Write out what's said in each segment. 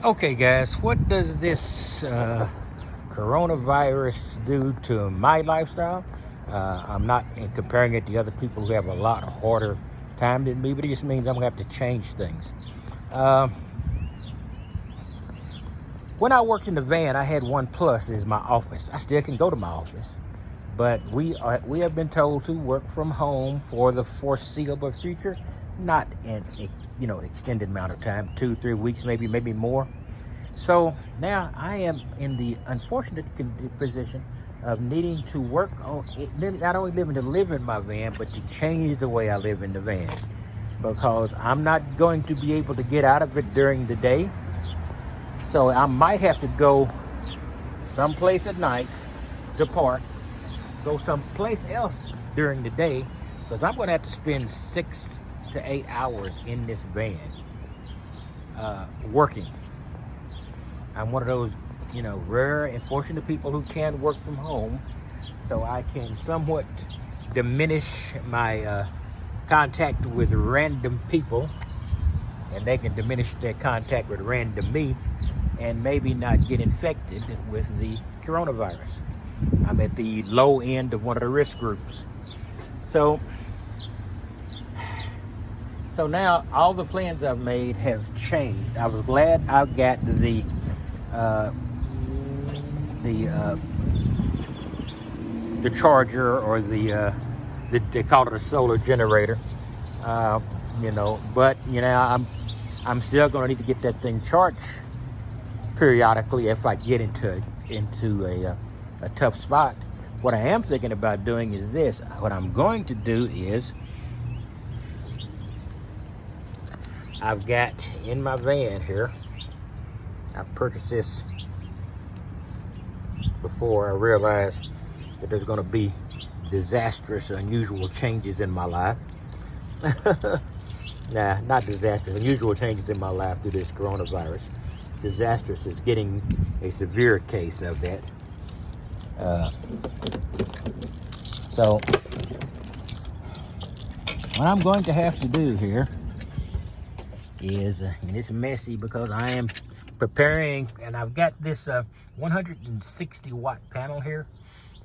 Okay, guys, what does this coronavirus do to my lifestyle? I'm not comparing it to other people who have a lot harder time than me, but it just means I'm gonna have to change things. Uh, when I worked in the van, I had one plus is my office. I still can go to my office, but we have been told to work from home for the foreseeable future, not an extended amount of time, 2-3 weeks, maybe more. So now I am in the unfortunate position of needing to work on it, not only living to live in my van, but to change the way I live in the van, because I'm not going to be able to get out of it during the day. So I might have to go someplace at night to park, go someplace else during the day, because I'm going to have to spend 6 to 8 hours in this van working. I'm one of those, rare and fortunate people who can work from home, so I can somewhat diminish my contact with random people, and they can diminish their contact with random me, and maybe not get infected with the coronavirus. I'm at the low end of one of the risk groups. So now all the plans I've made have changed. I was glad I got the charger, or they call it a solar generator, but I'm still going to need to get that thing charged periodically if I get into a tough spot. What I am thinking about doing is this. What I'm going to do is, I've got in my van here, I purchased this before I realized that there's going to be disastrous, unusual changes in my life. Nah, not disastrous, unusual changes in my life through this coronavirus. Disastrous is getting a severe case of that. So what I'm going to have to do here is, and it's messy because I am preparing, and I've got this 160 watt panel here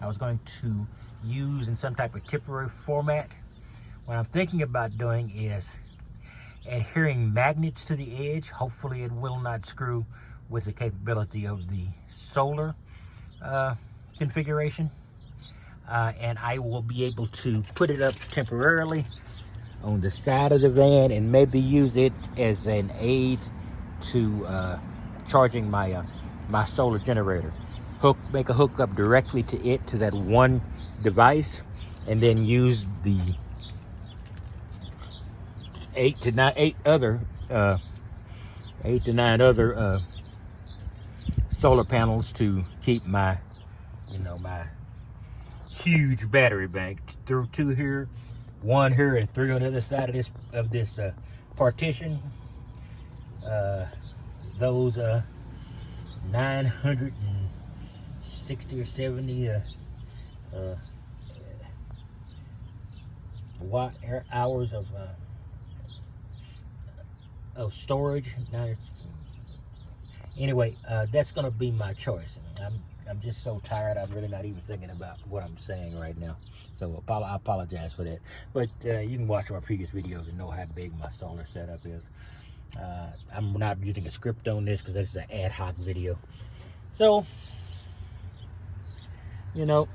I was going to use in some type of temporary format. What I'm thinking about doing is adhering magnets to the edge. Hopefully it will not screw with the capability of the solar configuration, and I will be able to put it up temporarily on the side of the van and maybe use it as an aid to charging my my solar generator. Make a hookup directly to it, to that one device, and then use the 8 to 9 other solar panels to keep my my huge battery bank through 2 here, 1 here, and 3 on the other side of this partition. Those 960 or 70 watt hours of storage. Anyway, that's gonna be my choice. I'm just so tired, I'm really not even thinking about what I'm saying right now. So I apologize for that. But you can watch my previous videos and know how big my solar setup is. I'm not using a script on this because this is an ad hoc video. So, my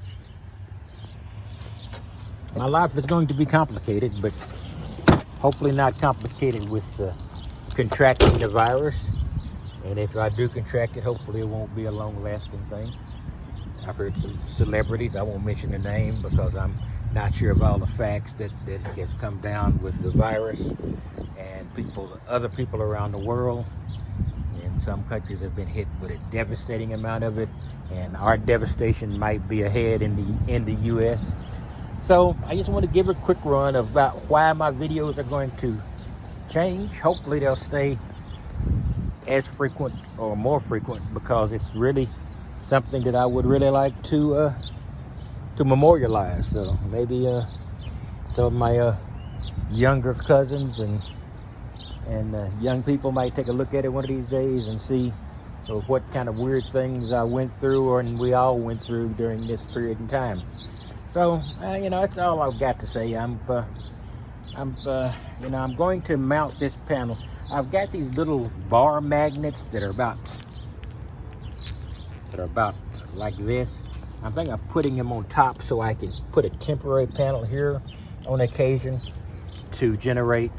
life is going to be complicated, but hopefully not complicated with contracting the virus. And if I do contract it, hopefully it won't be a long-lasting thing. I've heard some celebrities, I won't mention the name because I'm not sure of all the facts that have come down with the virus, and other people around the world. And some countries have been hit with a devastating amount of it, and our devastation might be ahead in the US. So I just want to give a quick run about why my videos are going to change. Hopefully they'll stay as frequent or more frequent, because it's really something that I would really like to memorialize. So maybe some of my younger cousins and And young people might take a look at it one of these days and see what kind of weird things I went through, and we all went through during this period in time. So, you know, that's all I've got to say. I'm going to mount this panel. I've got these little bar magnets that are about like this. I'm thinking of putting them on top so I can put a temporary panel here on occasion to generate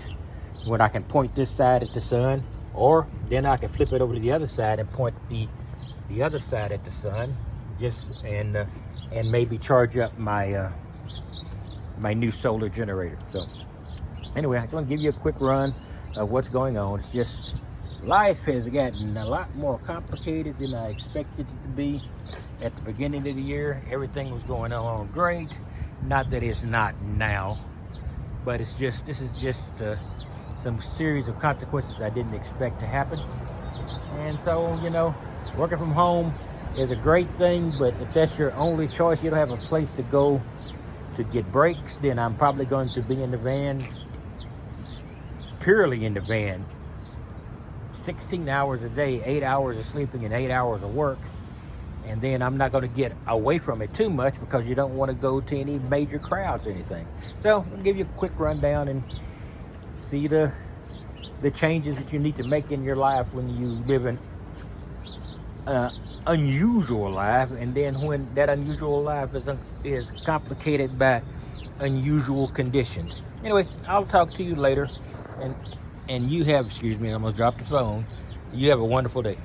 when I can point this side at the sun, or then I can flip it over to the other side and point the other side at the sun, just and maybe charge up my my new solar generator. So anyway, I just want to give you a quick run of what's going on. It's just life has gotten a lot more complicated than I expected it to be at the beginning of the year. Everything was going on great. Not that it's not now, but it's just, this is just some series of consequences I didn't expect to happen. And so, you know, working from home is a great thing, but if that's your only choice, you don't have a place to go to get breaks, then I'm probably going to be in the van, purely in the van, 16 hours a day, 8 hours of sleeping and 8 hours of work. And then I'm not going to get away from it too much because you don't want to go to any major crowds or anything. So I'll give you a quick rundown and see the changes that you need to make in your life when you live an unusual life, and then when that unusual life is complicated by unusual conditions. Anyway, I'll talk to you later, and you have, excuse me, I almost dropped the phone. You have a wonderful day.